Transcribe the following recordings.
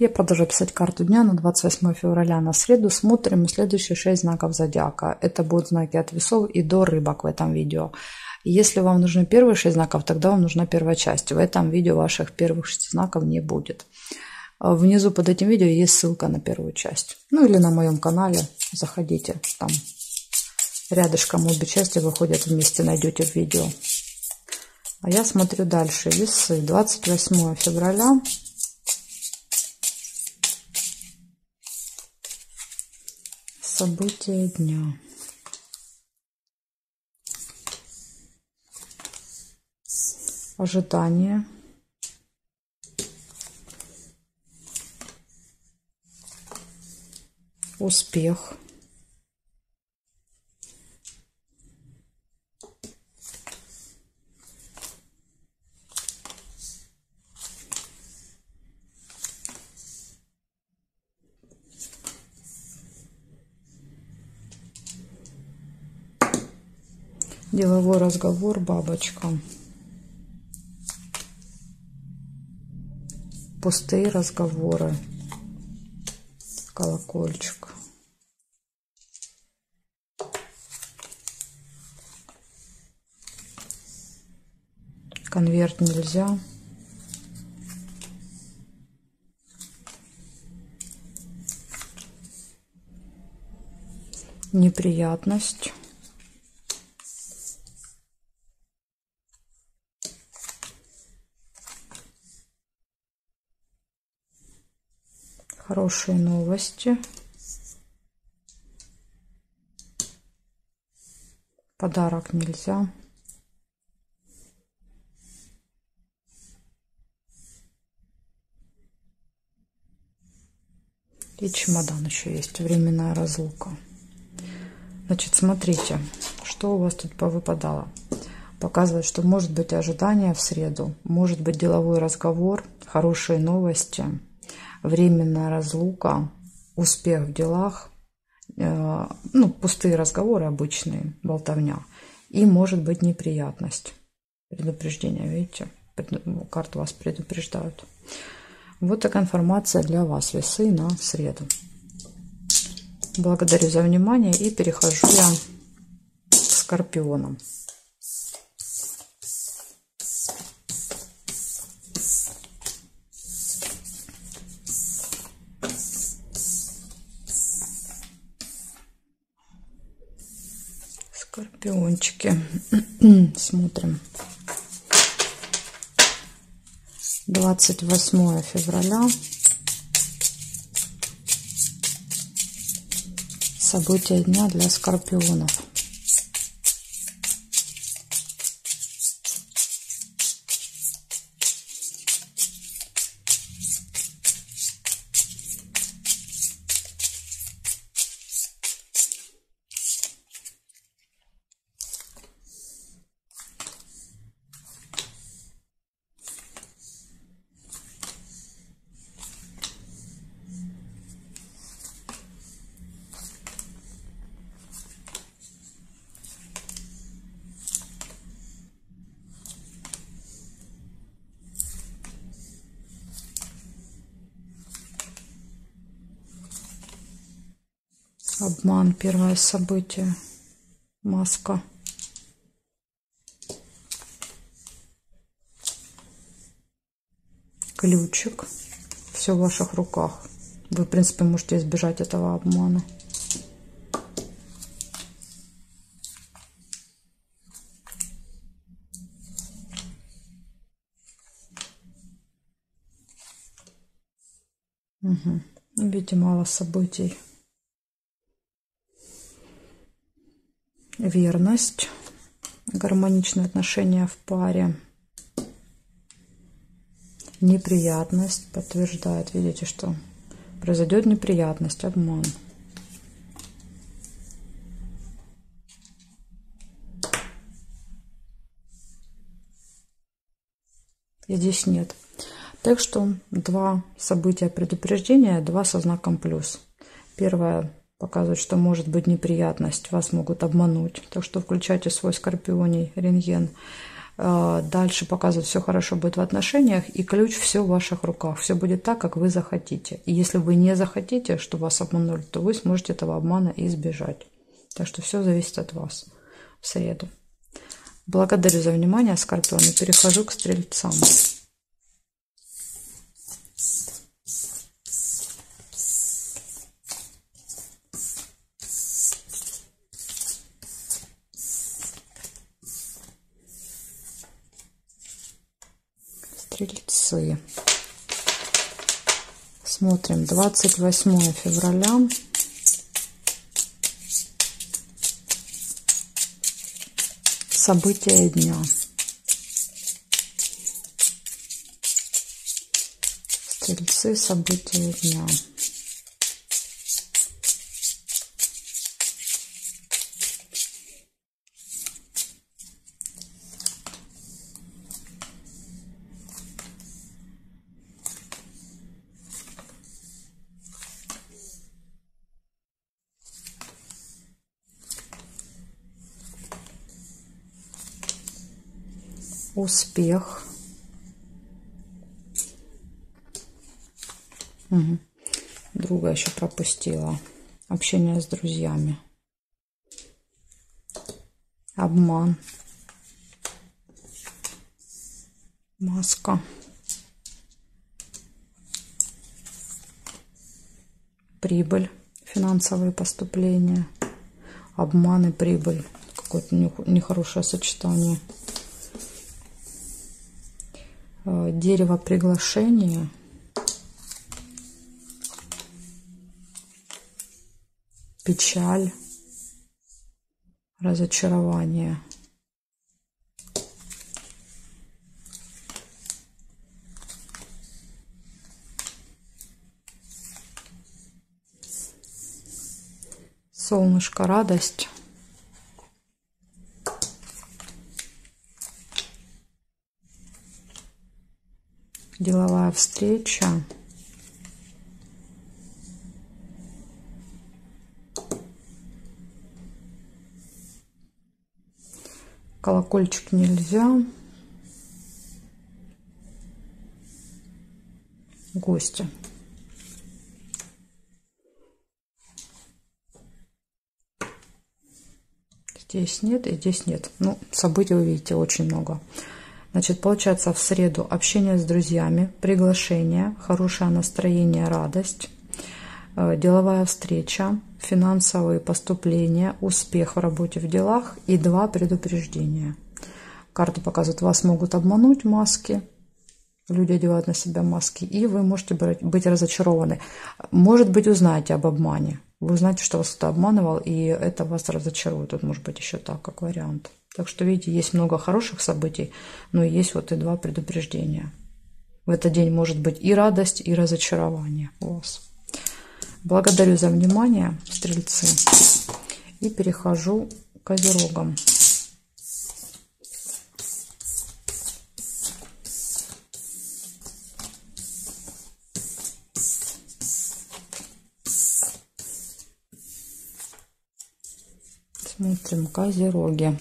Я продолжаю писать карту дня на 28 февраля на среду. Смотрим следующие 6 знаков зодиака. Это будут знаки от весов и до рыбок в этом видео. Если вам нужны первые 6 знаков, тогда вам нужна первая часть. В этом видео ваших первых 6 знаков не будет. Внизу под этим видео есть ссылка на первую часть. Ну или на моем канале. Заходите. Там рядышком обе части выходят вместе. Найдете в видео. А я смотрю дальше. Весы. 28 февраля. События дня. Ожидание. Успех. Деловой разговор, бабочка. Пустые разговоры, колокольчик. Конверт нельзя. Неприятность. Хорошие новости. Подарок нельзя. И чемодан еще есть. Временная разлука. Значит, смотрите, что у вас тут повыпадало. Показывает, что может быть ожидание в среду, может быть деловой разговор, хорошие новости, временная разлука, успех в делах, пустые разговоры обычные, болтовня. И может быть неприятность. Предупреждение, видите? Карты вас предупреждают. Вот такая информация для вас, весы, на среду. Благодарю за внимание и перехожу я к скорпионам. Скорпиончики. Смотрим. 28 февраля. События дня для скорпионов. Обман, первое событие, маска. Ключик. Все в ваших руках. Вы, в принципе, можете избежать этого обмана. Видите, мало событий. Верность, гармоничные отношения в паре, неприятность подтверждает, видите, что произойдет неприятность, обман. И здесь нет. Так что 2 события предупреждения, 2 со знаком плюс. Первое показывает, что может быть неприятность, вас могут обмануть. Так что включайте свой скорпионий рентген. Дальше показывает, все хорошо будет в отношениях, и ключ все в ваших руках. Все будет так, как вы захотите. И если вы не захотите, чтобы вас обманули, то вы сможете этого обмана избежать. Так что все зависит от вас в среду. Благодарю за внимание, Скорпионы. Перехожу к Стрельцам. Стрельцы. Смотрим 28 февраля. События дня. Стрельцы, события дня. Успех. Угу. Друга еще пропустила. Общение с друзьями. Обман. Маска. Прибыль. Финансовые поступления. Обман и прибыль. Какое-то нехорошее сочетание. Дерево приглашения. Печаль. Разочарование. Солнышко, радость. Деловая встреча. Колокольчик нельзя. Гости. Здесь нет и здесь нет. Ну, событий вы видите очень много. Значит, получается в среду общение с друзьями, приглашение, хорошее настроение, радость, деловая встреча, финансовые поступления, успех в работе, в делах и 2 предупреждения. Карты показывают, вас могут обмануть, маски. Люди одевают на себя маски, и вы можете быть разочарованы. Может быть, узнаете об обмане. Вы узнаете, что вас кто-то обманывал, и это вас разочарует. Тут может быть еще так, как вариант. Так что, видите, есть много хороших событий, но есть вот и 2 предупреждения. В этот день может быть и радость, и разочарование у вас. Благодарю за внимание, Стрельцы. И перехожу к Козерогам. Смотрим Козероги.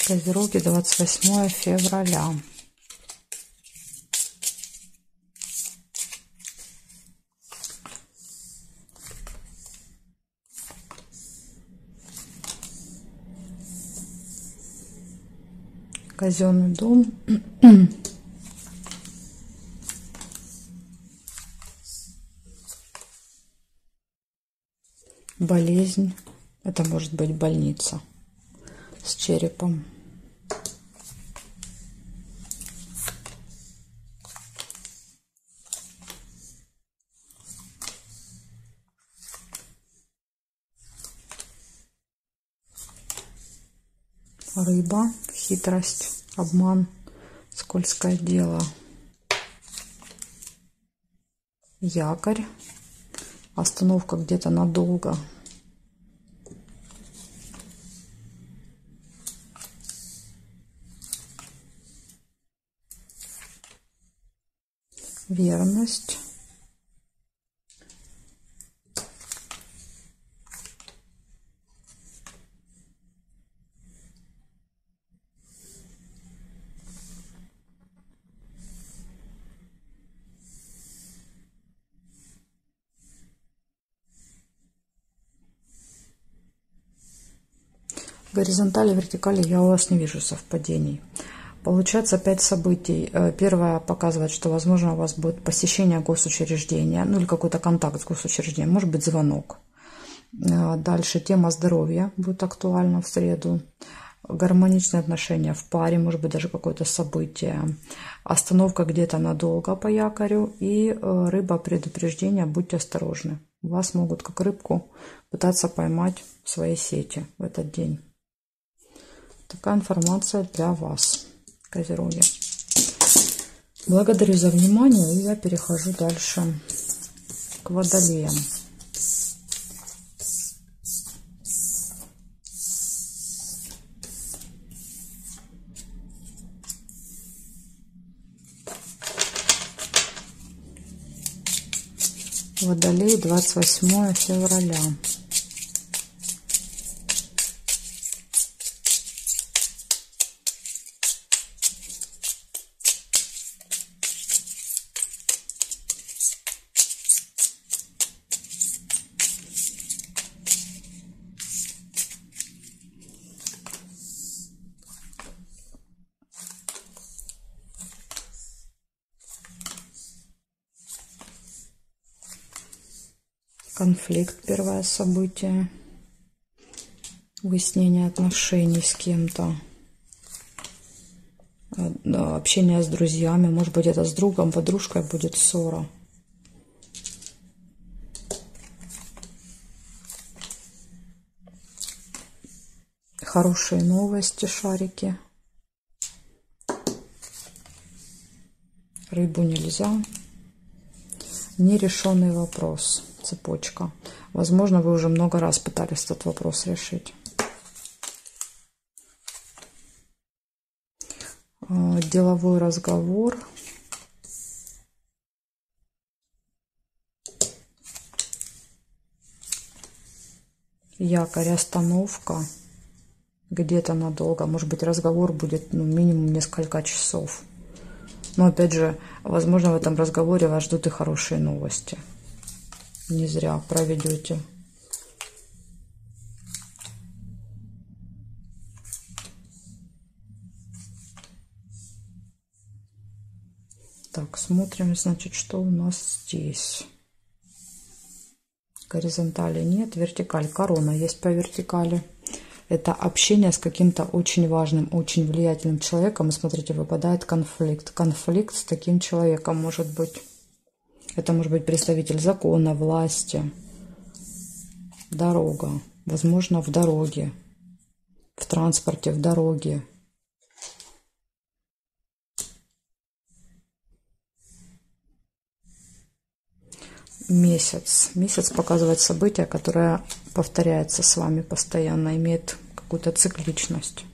Козероги, 28 февраля. Казенный дом. Болезнь. Это может быть больница с черепом. Рыба, хитрость, обман, скользкое дело. Якорь. Остановка где-то надолго. Верность. Горизонтали, вертикали я у вас не вижу совпадений. Получается 5 событий. Первое показывает, что, возможно, у вас будет посещение госучреждения, ну или какой-то контакт с госучреждением, может быть, звонок. Дальше тема здоровья будет актуальна в среду. Гармоничные отношения в паре, может быть, даже какое-то событие. Остановка где-то надолго по якорю. И рыба, предупреждение, будьте осторожны. Вас могут, как рыбку, пытаться поймать в своей сети в этот день. Такая информация для вас, Козероги. Благодарю за внимание, и я перехожу дальше к Водолеям. Водолей, 28 февраля. Конфликт, первое событие. Выяснение отношений с кем-то. Общение с друзьями. Может быть, это с другом, подружкой будет ссора. Хорошие новости, шарики. Рыбу нельзя. Нерешенный вопрос. Цепочка. Возможно, вы уже много раз пытались этот вопрос решить. Деловой разговор. Якорь, остановка. Где-то надолго. Может быть, разговор будет минимум несколько часов. Но опять же, возможно, в этом разговоре вас ждут и хорошие новости. Не зря проведете. Так, смотрим, значит, что у нас здесь. Горизонтали нет, вертикаль. Корона есть по вертикали. Это общение с каким-то очень важным, очень влиятельным человеком. И смотрите, выпадает конфликт. Конфликт с таким человеком может быть. Это может быть представитель закона, власти. Дорога. Возможно, в дороге. В транспорте, в дороге. Месяц. Месяц показывает событие, которое повторяется с вами постоянно, имеет какую-то цикличность.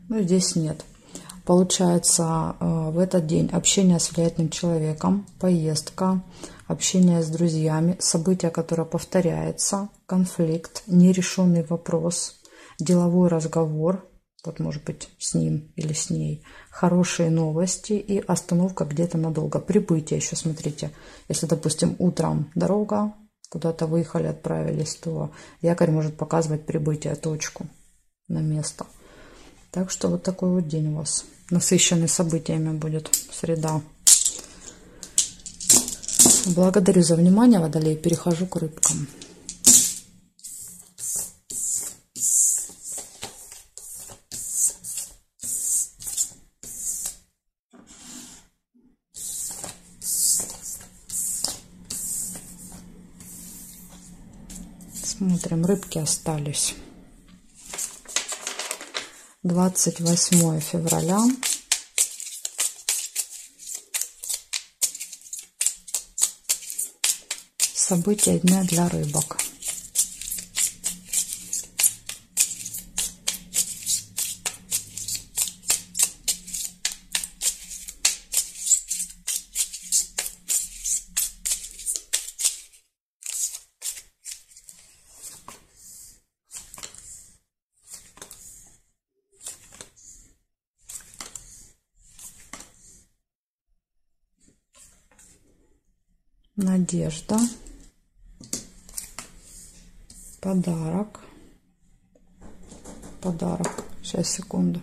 Но здесь нет. Получается, в этот день общение с влиятельным человеком, поездка, общение с друзьями, событие, которое повторяется, конфликт, нерешенный вопрос, деловой разговор, вот может быть с ним или с ней, хорошие новости и остановка где-то надолго. Прибытие еще, смотрите, если, допустим, утром дорога, куда-то выехали, отправились, то якорь может показывать прибытие, точку на место. Так что вот такой вот день у вас. Насыщенный событиями будет среда. Благодарю за внимание, Водолей. Перехожу к рыбкам. Смотрим, рыбки остались. 28 февраля. События дня для рыбок. Надежда. Подарок. Подарок. Сейчас, секунду.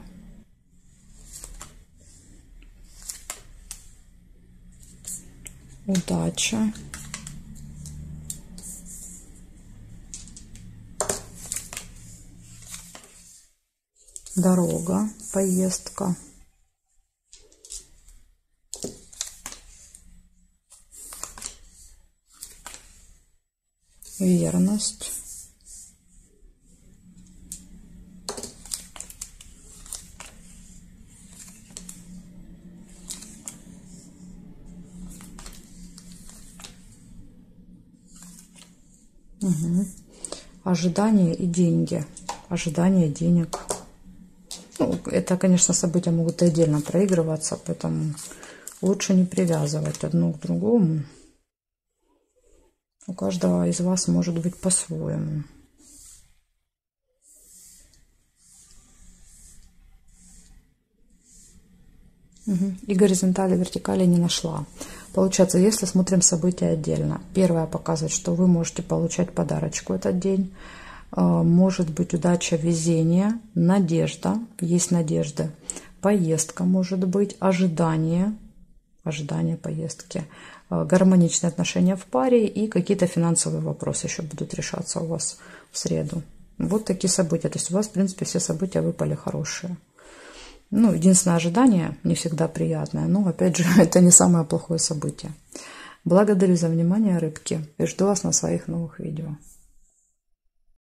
Удача. Дорога. Поездка. Верность. Угу. Ожидание и деньги. Ожидание денег. Ну, это, конечно, события могут и отдельно проигрываться, поэтому лучше не привязывать одно к другому. У каждого из вас может быть по-своему. Угу. И горизонтали, вертикали не нашла. Получается, если смотрим события отдельно. Первое показывает, что вы можете получать подарочку этот день. Может быть удача, везение, надежда. Есть надежды. Поездка может быть, ожидание поездки, гармоничные отношения в паре и какие-то финансовые вопросы еще будут решаться у вас в среду. Вот такие события. То есть у вас, в принципе, все события выпали хорошие. Ну, единственное, ожидание не всегда приятное, но, опять же, это не самое плохое событие. Благодарю за внимание, рыбки, и жду вас на своих новых видео.